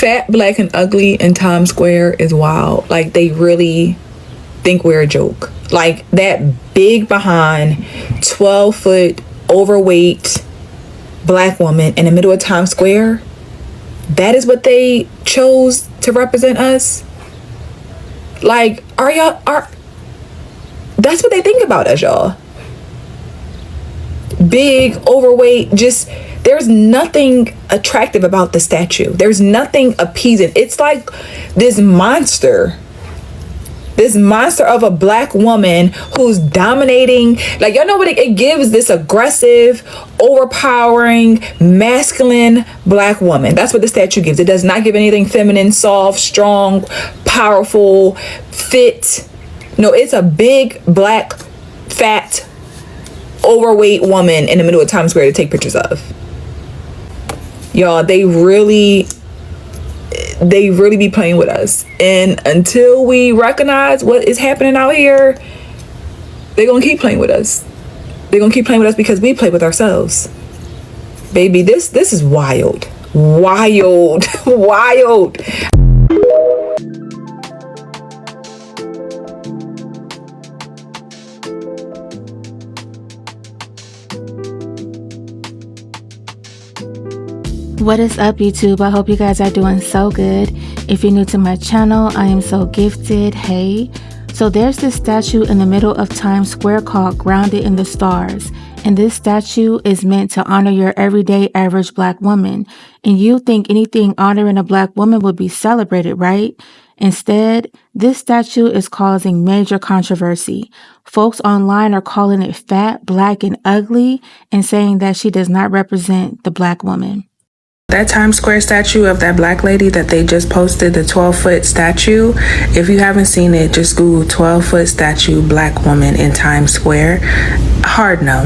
fat, black, and ugly in Times Square is wild. Like, they really think we're a joke. Like, that big behind, 12-foot, overweight black woman in the middle of Times Square, that is what they chose to represent us? Like, that's what they think about us, y'all. Big, overweight, just, there's nothing attractive about the statue. There's nothing appeasing. It's like this monster of a black woman who's dominating. Like, y'all know what it gives? This aggressive, overpowering, masculine black woman. That's what the statue gives. It does not give anything feminine, soft, strong, powerful, fit. No, it's a big, black, fat, overweight woman in the middle of Times Square to take pictures of. Y'all, they really be playing with us. And until we recognize what is happening out here, they're gonna keep playing with us. They're gonna keep playing with us because we play with ourselves. Baby, this is wild. Wild. Wild. What is up, YouTube? I hope you guys are doing so good. If you're new to my channel, I am so gifted. Hey. So there's this statue in the middle of Times Square called Grounded in the Stars. And this statue is meant to honor your everyday average black woman. And you think anything honoring a black woman would be celebrated, right? Instead, this statue is causing major controversy. Folks online are calling it fat, black, and ugly and saying that she does not represent the black woman. That Times Square statue of that black lady that they just posted, the 12-foot statue, if you haven't seen it, just Google 12-foot statue black woman in Times Square. Hard no.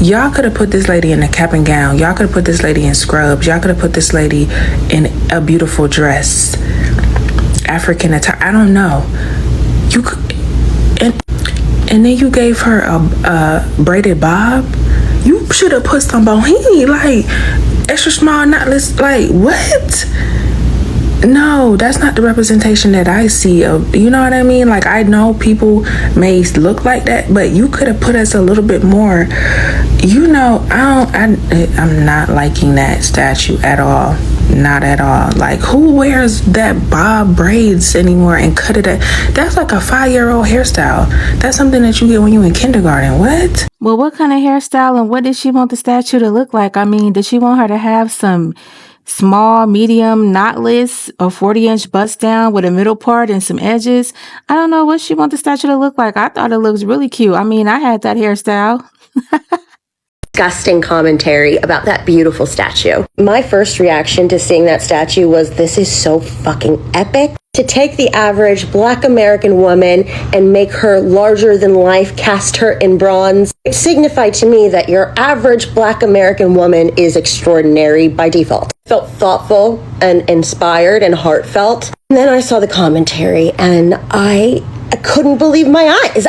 Y'all could have put this lady in a cap and gown. Y'all could have put this lady in scrubs. Y'all could have put this lady in a beautiful dress. African attire. I don't know. You could, and then you gave her a braided bob. You should have put some bohini, like extra small knotless, like what? No, that's not the representation that I see of, you know what I mean? Like, I know people may look like that, but you could have put us a little bit more, you know. I'm not liking that statue at all. Not at all. Like, who wears that bob braids anymore and cut it at, that's like a 5-year-old hairstyle. That's something that you get when you're in kindergarten. What? Well, what kind of hairstyle and what did she want the statue to look like? I mean, did she want her to have some small, medium, knotless, or 40-inch bust down with a middle part and some edges? I don't know what she want the statue to look like. I thought it looks really cute. I mean, I had that hairstyle. Disgusting commentary about that beautiful statue. My first reaction to seeing that statue was, this is so fucking epic. To take the average black American woman and make her larger than life, cast her in bronze, it signified to me that your average black American woman is extraordinary by default. It felt thoughtful and inspired and heartfelt. And then I saw the commentary and I couldn't believe my eyes.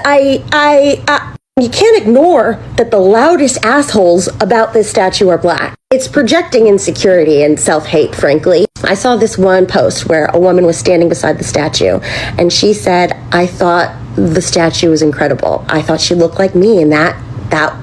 You can't ignore that the loudest assholes about this statue are black. It's projecting insecurity and self-hate, frankly. I saw this one post where a woman was standing beside the statue and she said, I thought the statue was incredible. I thought she looked like me, and that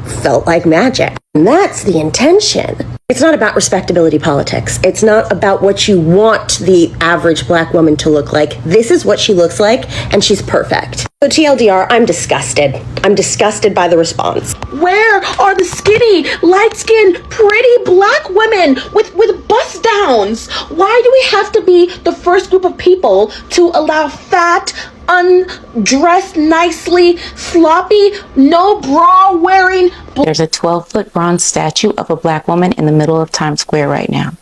felt like magic. And that's the intention. It's not about respectability politics. It's not about what you want the average black woman to look like. This is what she looks like, and she's perfect. So TLDR, I'm disgusted. I'm disgusted by the response. Where are the skinny, light-skinned, pretty black women with bust downs? Why do we have to be the first group of people to allow fat, undressed nicely, sloppy, no bra wearing? There's a 12-foot bronze statue of a black woman in the middle of Times Square right now,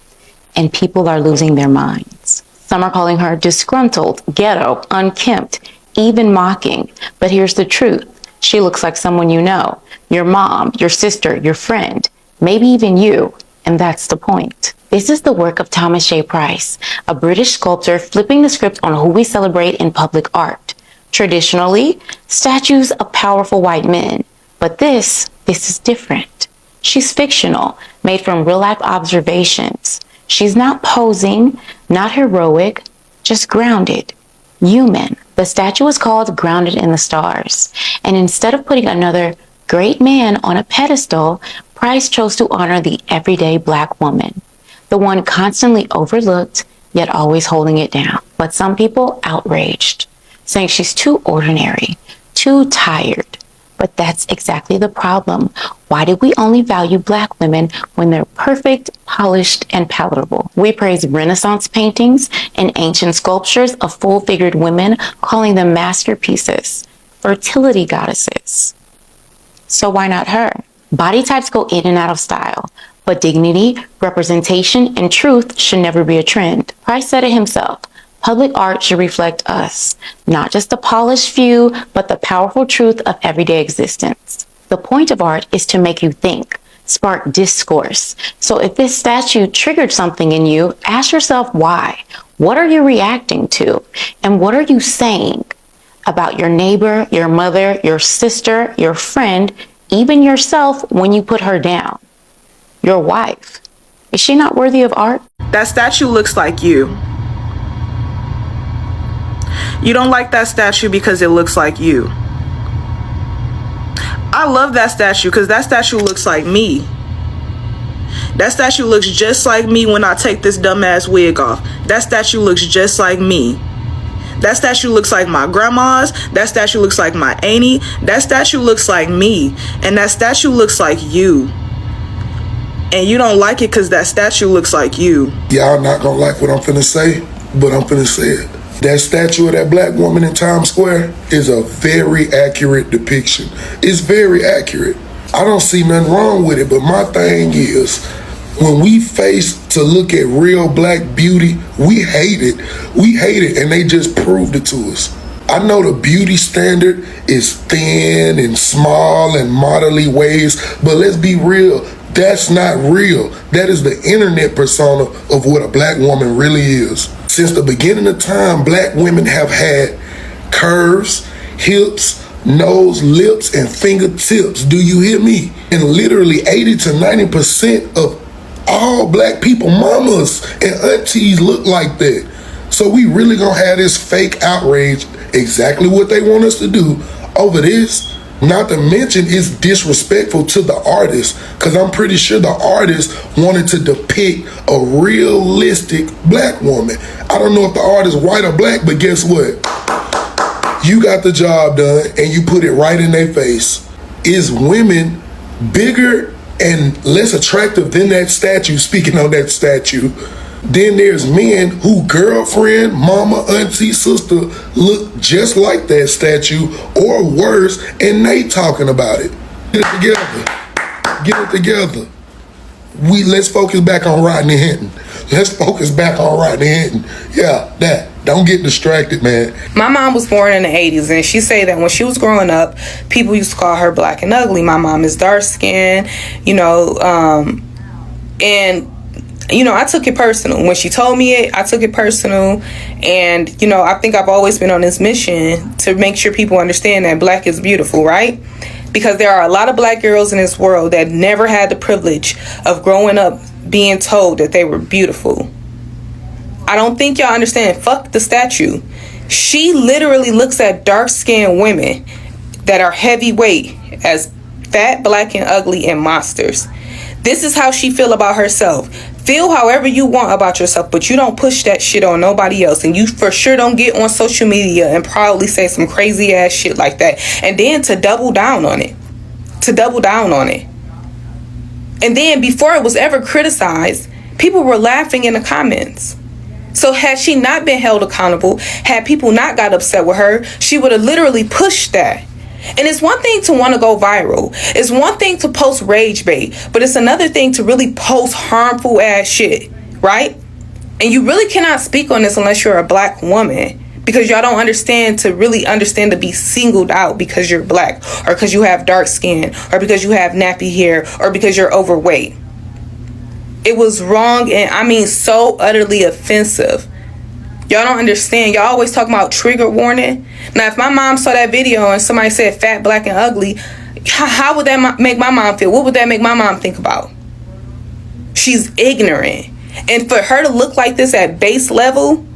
and people are losing their minds. Some are calling her disgruntled, ghetto, unkempt, even mocking. But here's the truth. She looks like someone you know, your mom, your sister, your friend, maybe even you, and that's the point. This is the work of Thomas J. Price, a British sculptor flipping the script on who we celebrate in public art. Traditionally, statues of powerful white men, but this is different. She's fictional, made from real-life observations. She's not posing, not heroic, just grounded, human. The statue is called Grounded in the Stars. And instead of putting another great man on a pedestal, Price chose to honor the everyday Black woman, the one constantly overlooked, yet always holding it down. But some people outraged, saying she's too ordinary, too tired. But that's exactly the problem. Why do we only value Black women when they're perfect, polished, and palatable? We praise Renaissance paintings and ancient sculptures of full-figured women, calling them masterpieces, fertility goddesses. So why not her? Body types go in and out of style, but dignity, representation, and truth should never be a trend. Price said it himself. Public art should reflect us, not just the polished few, but the powerful truth of everyday existence. The point of art is to make you think, spark discourse. So if this statue triggered something in you, ask yourself why. What are you reacting to? And what are you saying about your neighbor, your mother, your sister, your friend, even yourself when you put her down? Your wife. Is she not worthy of art? That statue looks like you. You don't like that statue because it looks like you. I love that statue because that statue looks like me. That statue looks just like me when I take this dumbass wig off. That statue looks just like me. That statue looks like my grandma's. That statue looks like my auntie. That statue looks like me. And that statue looks like you. And you don't like it because that statue looks like you. Y'all not gonna like what I'm finna say, but I'm finna say it. That statue of that Black woman in Times Square is a very accurate depiction. It's very accurate. I don't see nothing wrong with it, but my thing is, when we face to look at real Black beauty, we hate it. We hate it, and they just proved it to us. I know the beauty standard is thin and small and modelly ways, but let's be real. That's not real. That is the internet persona of what a Black woman really is. Since the beginning of time, Black women have had curves, hips, nose, lips, and fingertips. Do you hear me? And literally 80 to 90% of all Black people, mamas and aunties look like that. So we really gonna have this fake outrage, exactly what they want us to do over this. Not to mention it's disrespectful to the artist, because I'm pretty sure the artist wanted to depict a realistic Black woman. I don't know if the artist white or Black, but guess what? You got the job done and you put it right in their face. Is women bigger and less attractive than that statue, speaking on that statue? Then there's men who girlfriend, mama, auntie, sister look just like that statue or worse, and they talking about it. Get it together. Get it together. Let's focus back on Rodney Hinton. Let's focus back on Rodney Hinton. Yeah, that. Don't get distracted, man. My mom was born in the 80s, and she said that when she was growing up, people used to call her black and ugly. My mom is dark skinned, I took it personal. When she told me it, I took it personal. And, I think I've always been on this mission to make sure people understand that Black is beautiful, right? Because there are a lot of Black girls in this world that never had the privilege of growing up being told that they were beautiful. I don't think y'all understand. Fuck the statue. She literally looks at dark-skinned women that are heavyweight as fat, black, and ugly and monsters. This is how she feel about herself. Feel however you want about yourself, but you don't push that shit on nobody else. And you for sure don't get on social media and probably say some crazy ass shit like that. And then to double down on it. And then before it was ever criticized, people were laughing in the comments. So had she not been held accountable, had people not got upset with her, she would have literally pushed that. And it's one thing to want to go viral. It's one thing to post rage bait, but it's another thing to really post harmful ass shit, right? And you really cannot speak on this unless you're a Black woman, because y'all don't understand to be singled out because you're Black, or because you have dark skin, or because you have nappy hair, or because you're overweight. It was wrong, and I mean so utterly offensive. Y'all don't understand. Y'all always talk about trigger warning. Now, if my mom saw that video and somebody said fat, black, and ugly, how would that make my mom feel? What would that make my mom think about? She's ignorant. And for her to look like this at base level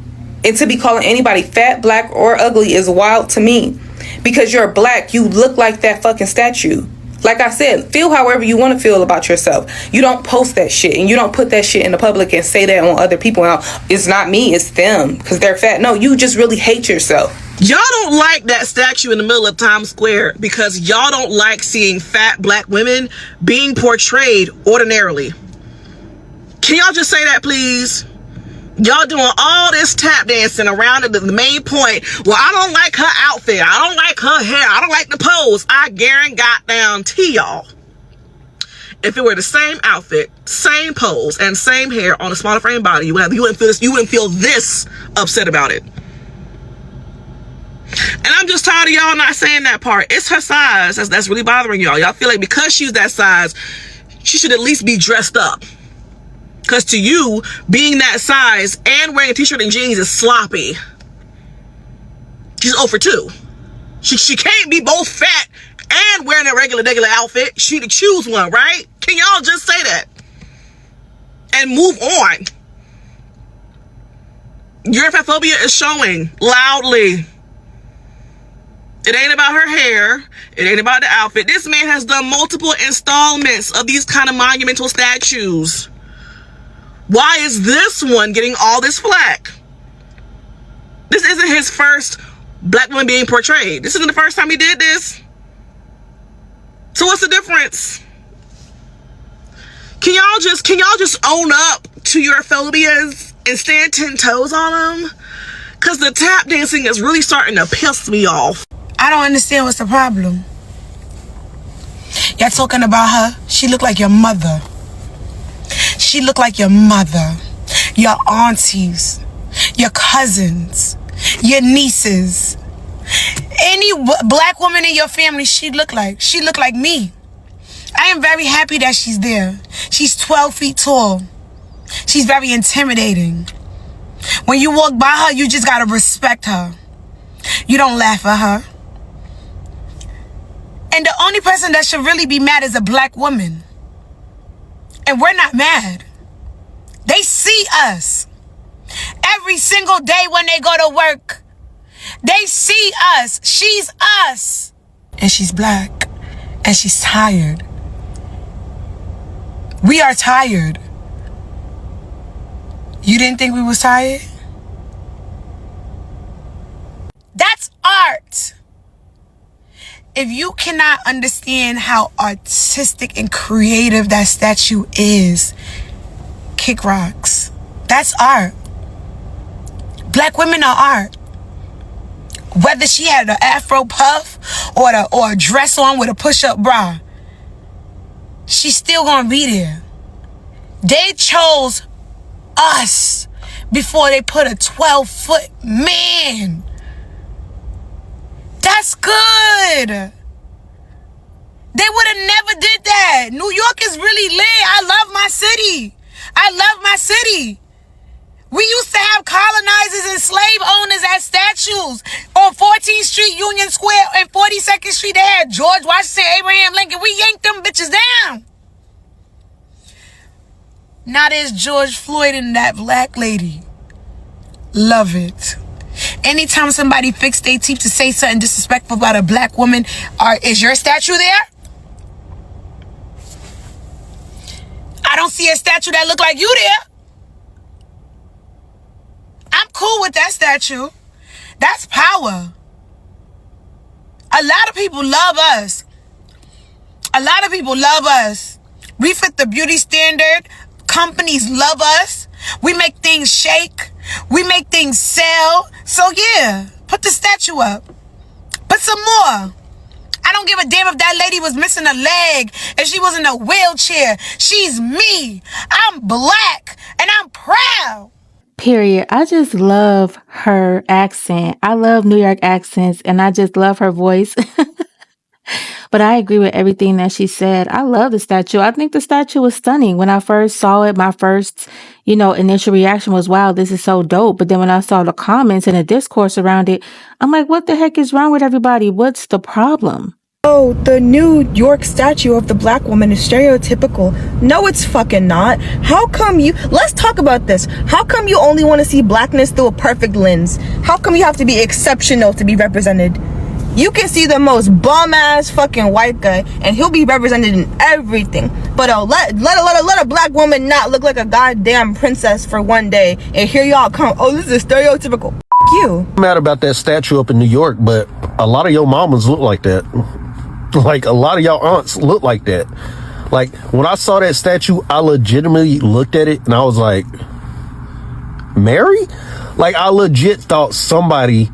and to be calling anybody fat, black, or ugly is wild to me. Because you're black, you look like that fucking statue. Like I said, feel however you want to feel about yourself. You don't post that shit and you don't put that shit in the public and say that on other people. Now, it's not me, it's them because they're fat. No, you just really hate yourself. Y'all don't like that statue in the middle of Times Square because y'all don't like seeing fat black women being portrayed ordinarily. Can y'all just say that, please? Y'all doing all this tap dancing around the main point. Well, I don't like her outfit. I don't like her hair. I don't like the pose. I guarantee y'all, if it were the same outfit, same pose, and same hair on a smaller frame body, you wouldn't feel this upset about it. And I'm just tired of y'all not saying that part. It's her size that's really bothering y'all. Y'all feel like because she's that size, she should at least be dressed up. Because to you, being that size and wearing a t-shirt and jeans is sloppy. She's 0 for 2. She can't be both fat and wearing a regular outfit. She to choose one, right? Can y'all just say that? And move on. Your fatphobia is showing loudly. It ain't about her hair. It ain't about the outfit. This man has done multiple installments of these kind of monumental statues. Why is this one getting all this flack? This isn't his first black woman being portrayed. This isn't the first time he did this. So what's the difference? Can y'all just own up to your phobias and stand 10 toes on them? Because the tap dancing is really starting to piss me off. I don't understand what's the problem. Y'all talking about her? She looked like your mother. She looked like your mother, your aunties, your cousins, your nieces. Any black woman in your family, she looked like me. I am very happy that she's there. She's 12 feet tall. She's very intimidating. When you walk by her, you just gotta respect her. You don't laugh at her. And the only person that should really be mad is a black woman. And we're not mad. They see us every single day when they go to work. They see us. She's us. And she's black. And she's tired. We are tired. You didn't think we was tired? That's art. If you cannot understand how artistic and creative that statue is, kick rocks. That's art. Black women are art. Whether she had an afro puff or a dress on with a push-up bra, she's still gonna be there. They chose us before they put a 12-foot man. That's good. They would have never did that. New York is really lit. I love my city. I love my city. We used to have colonizers and slave owners at statues. On 14th Street, Union Square, and 42nd Street, they had George Washington, Abraham Lincoln. We yanked them bitches down. Now there's George Floyd and that black lady. Love it. Anytime somebody fix their teeth to say something disrespectful about a black woman, is your statue there? I don't see a statue that look like you there. I'm cool with that statue. That's power. A lot of people love us. A lot of people love us. We fit the beauty standard. Companies love us. We make things shake. We make things sell. So yeah, put the statue up. Put some more. I don't give a damn if that lady was missing a leg, if she was in a wheelchair. She's me. I'm black and I'm proud. Period. I just love her accent. I love New York accents and I just love her voice. But I agree with everything that she said. I love the statue. I think the statue was stunning. When I first saw it, my first, initial reaction was, wow, this is so dope. But then when I saw the comments and the discourse around it, I'm like, what the heck is wrong with everybody? What's the problem? Oh, the New York statue of the black woman is stereotypical. No, it's fucking not. How come you... Let's talk about this. How come you only want to see blackness through a perfect lens? How come you have to be exceptional to be represented? You can see the most bum-ass fucking white guy, and he'll be represented in everything. But let a black woman not look like a goddamn princess for one day, and here y'all come, oh, this is stereotypical. F*** you. I'm mad about that statue up in New York, but a lot of your mamas look like that. Like, a lot of y'all aunts look like that. Like, when I saw that statue, I legitimately looked at it and I was like, Mary? Like, I legit thought somebody,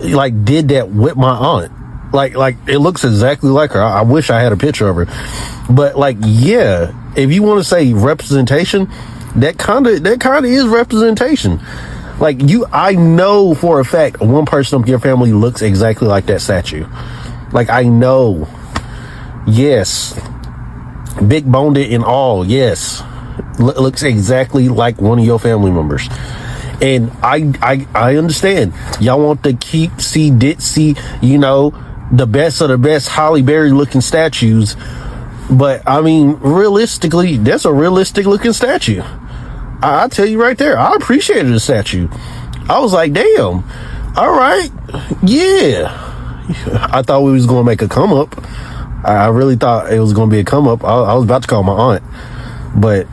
like, did that with my aunt. Like, it looks exactly like her. I wish I had a picture of her. But, like, yeah, if you want to say representation, that kind of is representation. Like, I know for a fact one person of your family looks exactly like that statue. Like, I know. Yes. Big boned it and all. Yes. Looks exactly like one of your family members. And I understand. Y'all want to see the best of the best Halle Berry looking statues. But, I mean, realistically, that's a realistic looking statue. I'll tell you right there. I appreciated the statue. I was like, damn. All right. Yeah. I thought we was going to make a come up. I really thought it was going to be a come up. I was about to call my aunt, but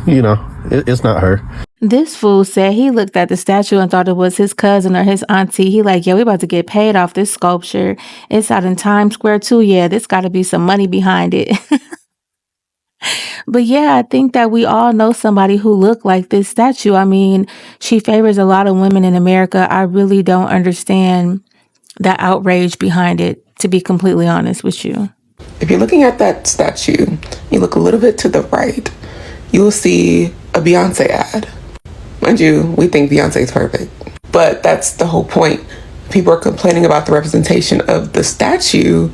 it's not her. This fool said he looked at the statue and thought it was his cousin or his auntie. He like, yeah, we about to get paid off this sculpture. It's out in Times Square too. Yeah, there's got to be some money behind it. But yeah, I think that we all know somebody who looked like this statue. I mean, she favors a lot of women in America. I really don't understand the outrage behind it, to be completely honest with you. If you're looking at that statue, you look a little bit to the right, you will see a Beyonce ad. Mind you, we think Beyonce is perfect, but that's the whole point. People are complaining about the representation of the statue,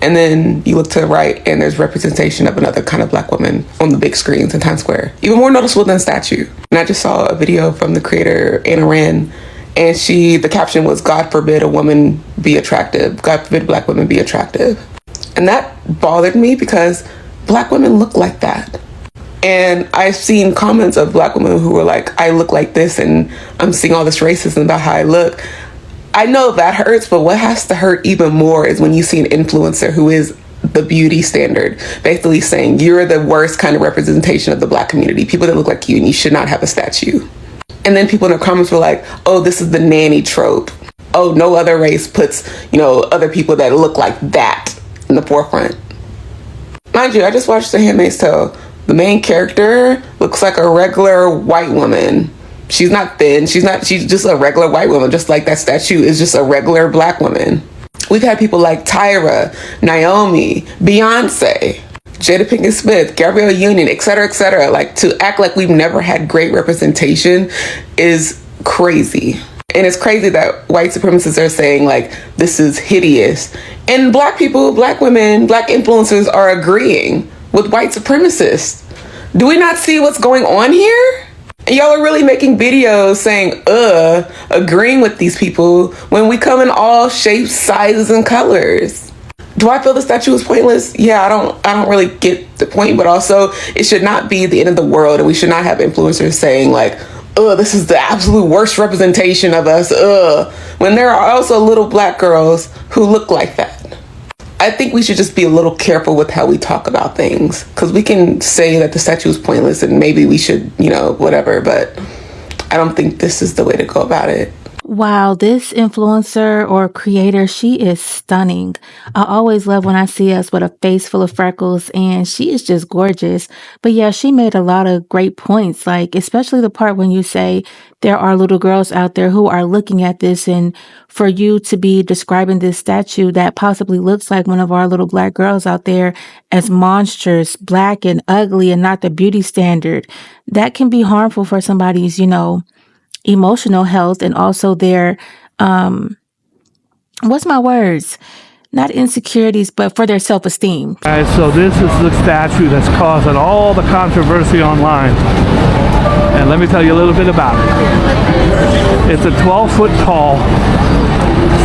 and then you look to the right and there's representation of another kind of black woman on the big screens in Times Square. Even more noticeable than the statue. And I just saw a video from the creator, Anna Wren, and the caption was, God forbid a woman be attractive. God forbid black women be attractive. And that bothered me because black women look like that. And I've seen comments of black women who were like, I look like this and I'm seeing all this racism about how I look. I know that hurts, but what has to hurt even more is when you see an influencer who is the beauty standard, basically saying you're the worst kind of representation of the black community, people that look like you, and you should not have a statue. And then people in the comments were like, oh, this is the nanny trope. Oh, no other race puts, other people that look like that in the forefront. Mind you, I just watched The Handmaid's Tale. The main character looks like a regular white woman. She's not thin. She's just a regular white woman, just like that statue is just a regular black woman. We've had people like Tyra, Naomi, Beyonce, Jada Pinkett Smith, Gabrielle Union, et cetera, like to act like we've never had great representation is crazy. And it's crazy that white supremacists are saying like, this is hideous. And black people, black women, black influencers are agreeing with white supremacists. Do we not see what's going on here? And y'all are really making videos saying, agreeing with these people when we come in all shapes, sizes, and colors. Do I feel the statue is pointless? Yeah, I don't really get the point, but also it should not be the end of the world, and we should not have influencers saying like, this is the absolute worst representation of us, when there are also little black girls who look like that. I think we should just be a little careful with how we talk about things, because we can say that the statue is pointless and maybe we should, whatever, but I don't think this is the way to go about it. Wow, this influencer or creator, she is stunning. I always love when I see us with a face full of freckles, and she is just gorgeous. But yeah, she made a lot of great points, like especially the part when you say there are little girls out there who are looking at this, and for you to be describing this statue that possibly looks like one of our little black girls out there as monstrous, black and ugly and not the beauty standard, that can be harmful for somebody's, emotional health, and also their, what's my words? Not insecurities, but for their self-esteem. Guys, so this is the statue that's causing all the controversy online. And let me tell you a little bit about it. It's a 12-foot tall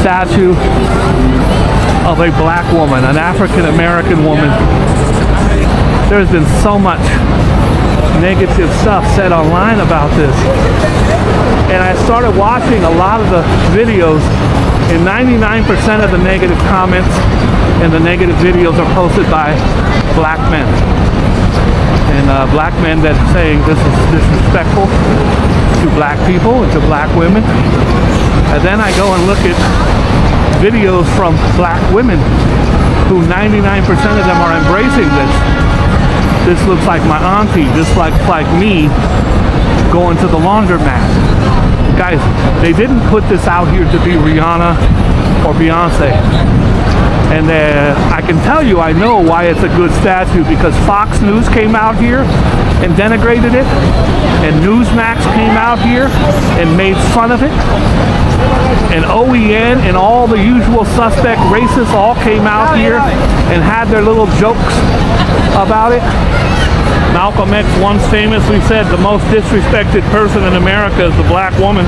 statue of a black woman, an African American woman. There's been so much negative stuff said online about this. And I started watching a lot of the videos, and 99% of the negative comments and the negative videos are posted by black men. And black men that are saying this is disrespectful to black people and to black women. And then I go and look at videos from black women who 99% of them are embracing this. This looks like my auntie. This looks like me going to the laundromat. Guys, they didn't put this out here to be Rihanna or Beyonce. And I can tell you, I know why it's a good statue, because Fox News came out here and denigrated it, and Newsmax came out here and made fun of it, and OEN and all the usual suspect racists all came out here and had their little jokes about it. Malcolm X once famously said the most disrespected person in America is the black woman.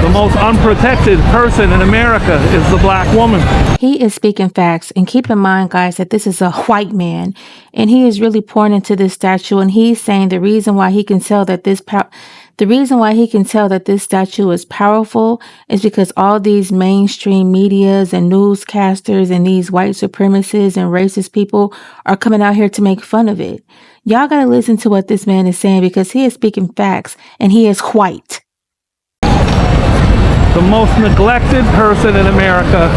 The most unprotected person in America is the black woman. He is speaking facts, and keep in mind, guys, that this is a white man, and he is really pouring into this statue, and he's saying the reason why he can tell that this statue is powerful is because all these mainstream medias and newscasters and these white supremacists and racist people are coming out here to make fun of it. Y'all gotta listen to what this man is saying, because he is speaking facts, and he is white. The most neglected person in America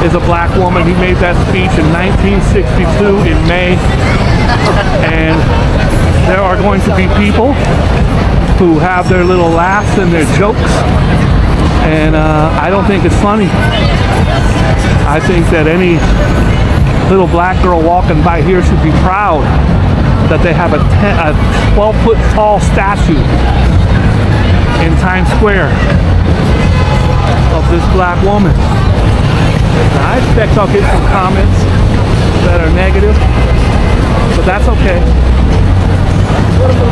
is a black woman. He made that speech in 1962 in May. And there are going to be people who have their little laughs and their jokes. And I don't think it's funny. I think that any little black girl walking by here should be proud that they have a 12-foot tall statue in Times Square of this black woman. Now, I expect I'll get some comments that are negative, but that's okay.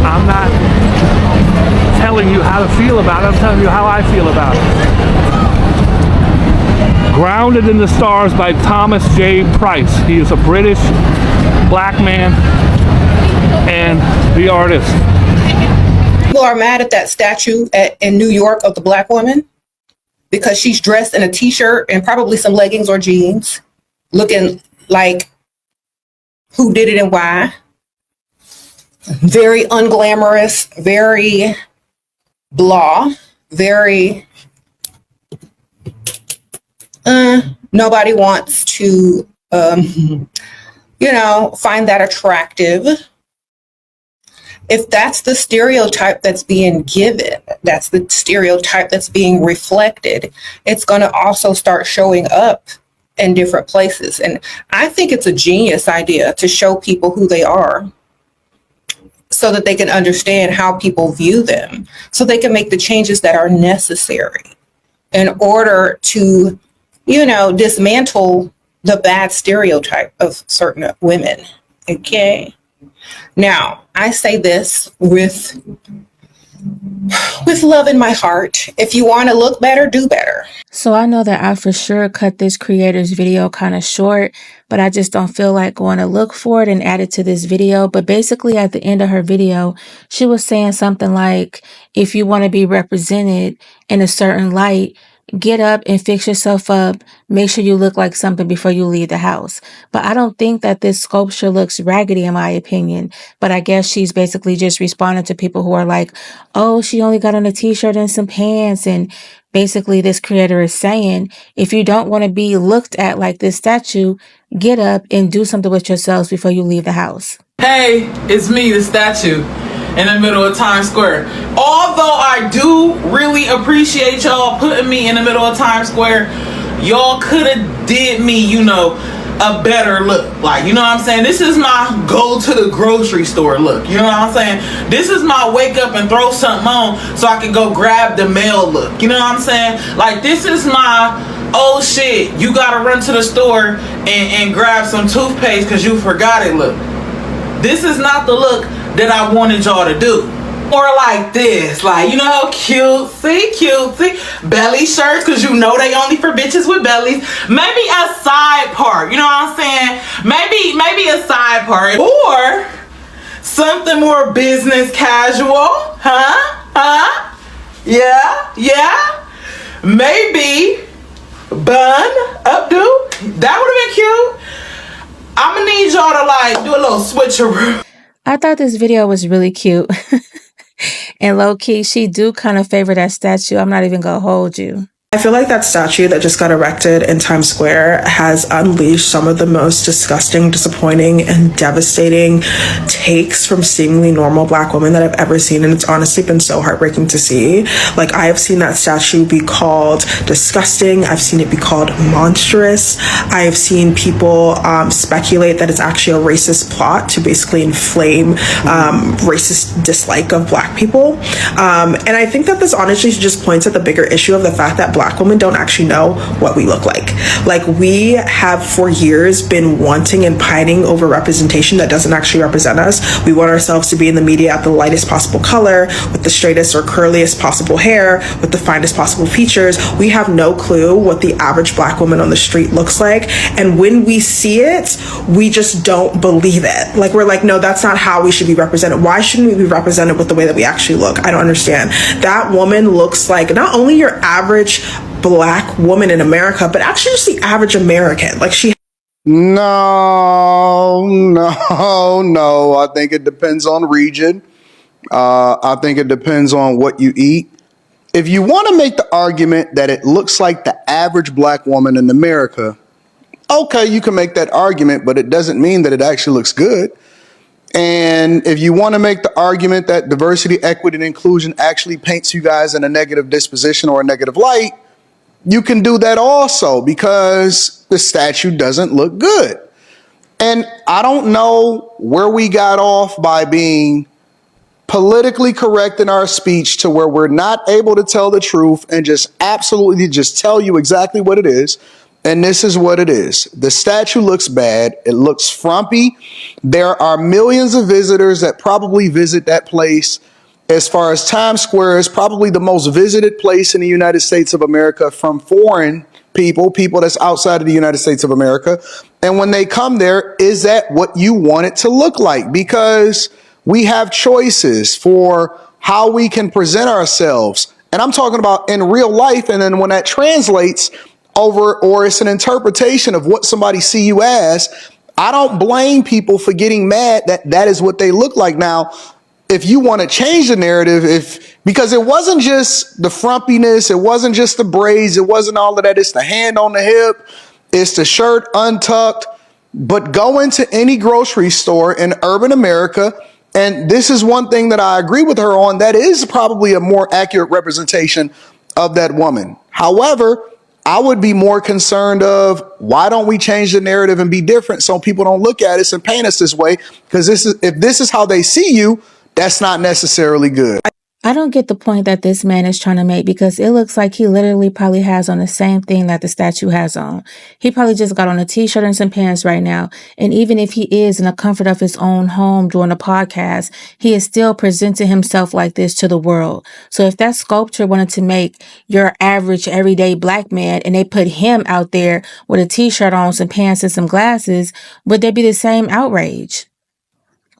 I'm not telling you how to feel about it, I'm telling you how I feel about it. Grounded in the Stars by Thomas J. Price. He is a British black man and the artist. People are mad at that statue in New York of the black woman because she's dressed in a t-shirt and probably some leggings or jeans, looking like who did it and why. Very unglamorous, very blah, very nobody wants to find that attractive. If that's the stereotype that's being given, that's the stereotype that's being reflected, it's going to also start showing up in different places. And I think it's a genius idea to show people who they are so that they can understand how people view them, so they can make the changes that are necessary in order to, dismantle the bad stereotype of certain women. Okay. Now, I say this with love in my heart. If you want to look better, do better. So I know that I for sure cut this creator's video kind of short, but I just don't feel like going to look for it and add it to this video. But basically at the end of her video, she was saying something like, if you want to be represented in a certain light, get up and fix yourself up. Make sure you look like something before you leave the house. But I don't think that this sculpture looks raggedy in my opinion. But I guess she's basically just responding to people who are like, oh, she only got on a t-shirt and some pants. And basically this creator is saying, if you don't want to be looked at like this statue, get up and do something with yourselves before you leave the house. Hey, it's me, the statue in the middle of Times Square. Although I do really appreciate y'all putting me in the middle of Times Square, y'all could have did me, a better look. Like, you know what I'm saying? This is my go to the grocery store look. You know what I'm saying? This is my wake up and throw something on so I can go grab the mail look. You know what I'm saying? Like, this is my, oh shit, you gotta run to the store and grab some toothpaste because you forgot it look. This is not the look that I wanted y'all to do. More like this, like, you know, cutesy belly shirts, because you know they only for bitches with bellies. Maybe a side part, you know what I'm saying? Maybe a side part, or something more business casual, yeah. Maybe bun updo. That would have been cute. I'm gonna need y'all to like do a little switcheroo. I thought this video was really cute. And low key, she do kind of favor that statue. I'm not even gonna hold you. I feel like that statue that just got erected in Times Square has unleashed some of the most disgusting, disappointing, and devastating takes from seemingly normal Black women that I've ever seen, and it's honestly been so heartbreaking to see. Like, I have seen that statue be called disgusting. I've seen it be called monstrous. I have seen people speculate that it's actually a racist plot to basically inflame racist dislike of Black people. And I think that this honestly just points at the bigger issue of the fact that Black women don't actually know what we look like. Like, we have for years been wanting and pining over representation that doesn't actually represent us. We want ourselves to be in the media at the lightest possible color, with the straightest or curliest possible hair, with the finest possible features. We have no clue what the average Black woman on the street looks like. And when we see it, we just don't believe it. Like, we're like, no, that's not how we should be represented. Why shouldn't we be represented with the way that we actually look? I don't understand. That woman looks like not only your average Black woman in America, but actually just the average American. Like, she... No. I think it depends on region. I think it depends on what you eat. If you want to make the argument that it looks like the average Black woman in America, okay, you can make that argument, but it doesn't mean that it actually looks good. And if you want to make the argument that diversity, equity, and inclusion actually paints you guys in a negative disposition or a negative light, you can do that also, because the statue doesn't look good. And I don't know where we got off by being politically correct in our speech to where we're not able to tell the truth and just absolutely just tell you exactly what it is. And this is what it is. The statue looks bad. It looks frumpy. There are millions of visitors that probably visit that place. As far as Times Square is probably the most visited place in the United States of America from foreign people that's outside of the United States of America. And when they come there, is that what you want it to look like? Because we have choices for how we can present ourselves. And I'm talking about in real life. And then when that translates over, or it's an interpretation of what somebody see you as, I don't blame people for getting mad that that is what they look like. Now, if you want to change the narrative, because it wasn't just the frumpiness, it wasn't just the braids, it wasn't all of that. It's the hand on the hip, it's the shirt untucked. But go into any grocery store in urban America, and this is one thing that I agree with her on, that is probably a more accurate representation of that woman. However, I would be more concerned of, why don't we change the narrative and be different so people don't look at us and paint us this way? Because if this is how they see you, that's not necessarily good. I don't get the point that this man is trying to make, because it looks like he literally probably has on the same thing that the statue has on. He probably just got on a t-shirt and some pants right now. And even if he is in the comfort of his own home doing a podcast, he is still presenting himself like this to the world. So if that sculpture wanted to make your average everyday Black man and they put him out there with a t-shirt on, some pants and some glasses, would there be the same outrage?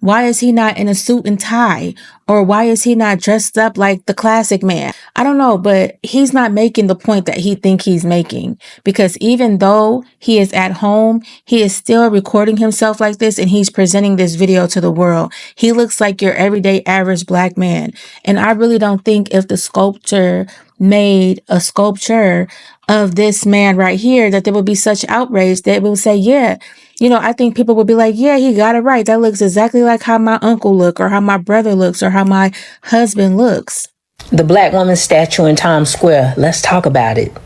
Why is he not in a suit and tie? Or why is he not dressed up like the classic man? I don't know, but he's not making the point that he think he's making, because even though he is at home, he is still recording himself like this and he's presenting this video to the world. He looks like your everyday average Black man. And I really don't think if the sculptor made a sculpture of this man right here, that there would be such outrage that it would say, yeah, you know, I think people would be like, yeah, he got it right. That looks exactly like how my uncle look, or how my brother looks, or how my husband looks. The Black woman statue in Times Square. Let's talk about it.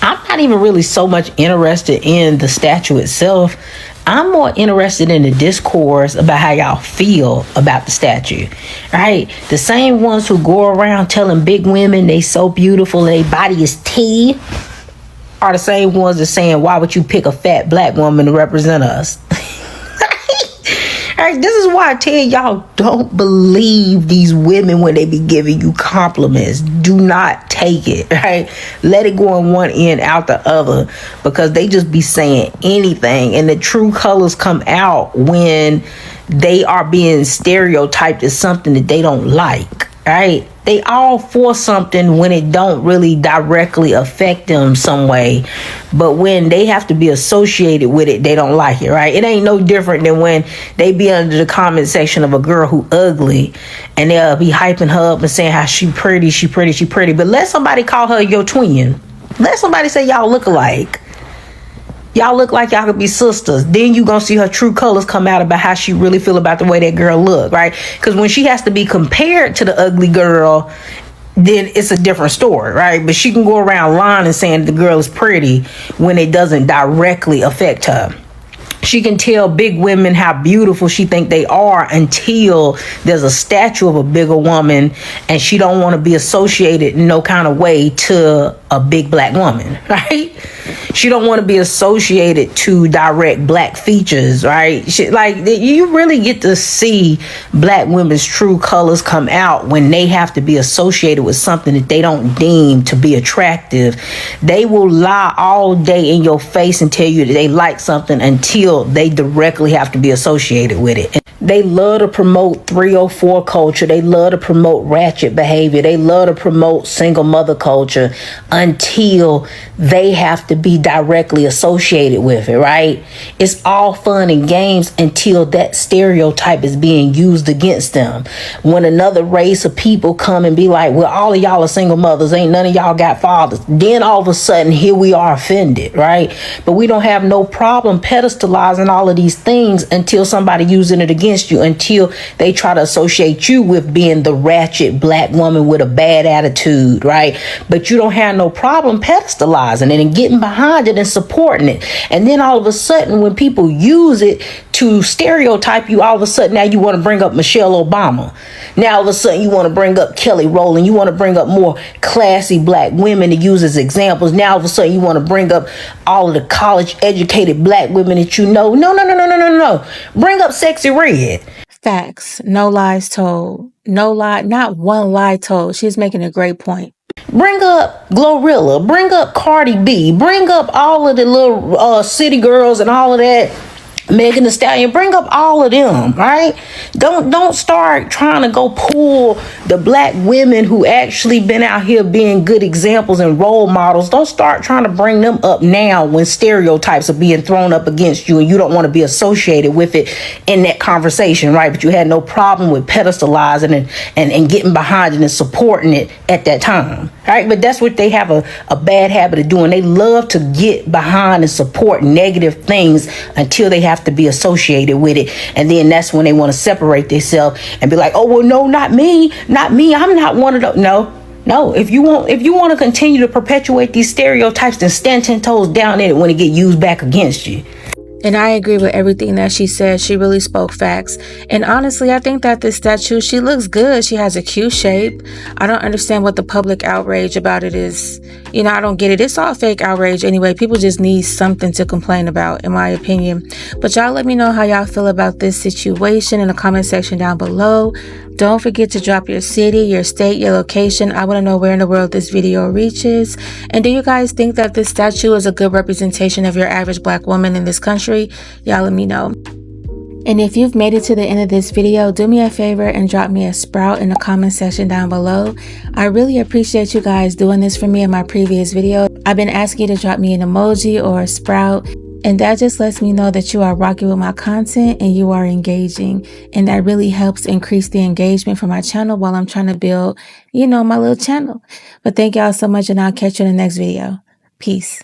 I'm not even really so much interested in the statue itself. I'm more interested in the discourse about how y'all feel about the statue, right? The same ones who go around telling big women they so beautiful and their body is tea are the same ones that saying, why would you pick a fat Black woman to represent us? Right, this is why I tell y'all, don't believe these women when they be giving you compliments. Do not take it, right? Let it go on one end, out the other, because they just be saying anything, and the true colors come out when they are being stereotyped as something that they don't like, right? They all for something when it don't really directly affect them some way, but when they have to be associated with it, they don't like it, right? It ain't no different than when they be under the comment section of a girl who ugly, and they'll be hyping her up and saying how she pretty, but let somebody call her your twin. Let somebody say y'all look alike. Y'all look like y'all could be sisters. Then you gonna see her true colors come out about how she really feel about the way that girl look, right? Because when she has to be compared to the ugly girl, then it's a different story, right? But she can go around lying and saying the girl is pretty when it doesn't directly affect her. She can tell big women how beautiful she think they are until there's a statue of a bigger woman and she don't want to be associated in no kind of way to a big black woman, right? She don't want to be associated to direct black features, right? You really get to see black women's true colors come out when they have to be associated with something that they don't deem to be attractive. They will lie all day in your face and tell you that they like something until they directly have to be associated with it. They love to promote 304 culture. They love to promote ratchet behavior. They love to promote single mother culture until they have to be directly associated with it, right? It's all fun and games until that stereotype is being used against them. When another race of people come and be like, well, all of y'all are single mothers, ain't none of y'all got fathers, then all of a sudden here we are offended, right? But we don't have no problem pedestalizing all of these things until somebody using it against you, until they try to associate you with being the ratchet black woman with a bad attitude, right? But you don't have no problem pedestalizing it and getting behind it and supporting it. And then all of a sudden when people use it to stereotype you, all of a sudden now you want to bring up Michelle Obama. Now all of a sudden you want to bring up Kelly Rowland. You want to bring up more classy black women to use as examples. Now all of a sudden you want to bring up all of the college educated black women that you know. No. Bring up Sexy Red. Facts. No lies told. No lie. Not one lie told. She's making a great point. Bring up Glorilla. Bring up Cardi B. Bring up all of the little city girls and all of that. Megan Thee Stallion, bring up all of them, right? Don't start trying to go pull the black women who actually been out here being good examples and role models. Don't start trying to bring them up now when stereotypes are being thrown up against you and you don't want to be associated with it in that conversation, right? But you had no problem with pedestalizing and getting behind it and supporting it at that time, right? But that's what they have a bad habit of doing. They love to get behind and support negative things until they have to be associated with it, and then that's when they want to separate themselves and be like, oh well, no, not me, I'm not one of those. No, if you want to continue to perpetuate these stereotypes, then stand 10 toes down in it when it get used back against you. And I agree with everything that she said. She really spoke facts. And honestly, I think that this statue, she looks good. She has a cute shape. I don't understand what the public outrage about it is. You know, I don't get it. It's all fake outrage anyway. People just need something to complain about, in my opinion. But y'all let me know how y'all feel about this situation in the comment section down below. Don't forget to drop your city, your state, your location. I want to know where in the world this video reaches. And do you guys think that this statue is a good representation of your average black woman in this country? Y'all let me know. And if you've made it to the end of this video, do me a favor and drop me a sprout in the comment section down below. I really appreciate you guys doing this for me in my previous video. I've been asking you to drop me an emoji or a sprout. And that just lets me know that you are rocking with my content and you are engaging. And that really helps increase the engagement for my channel while I'm trying to build, my little channel. But thank y'all so much, and I'll catch you in the next video. Peace.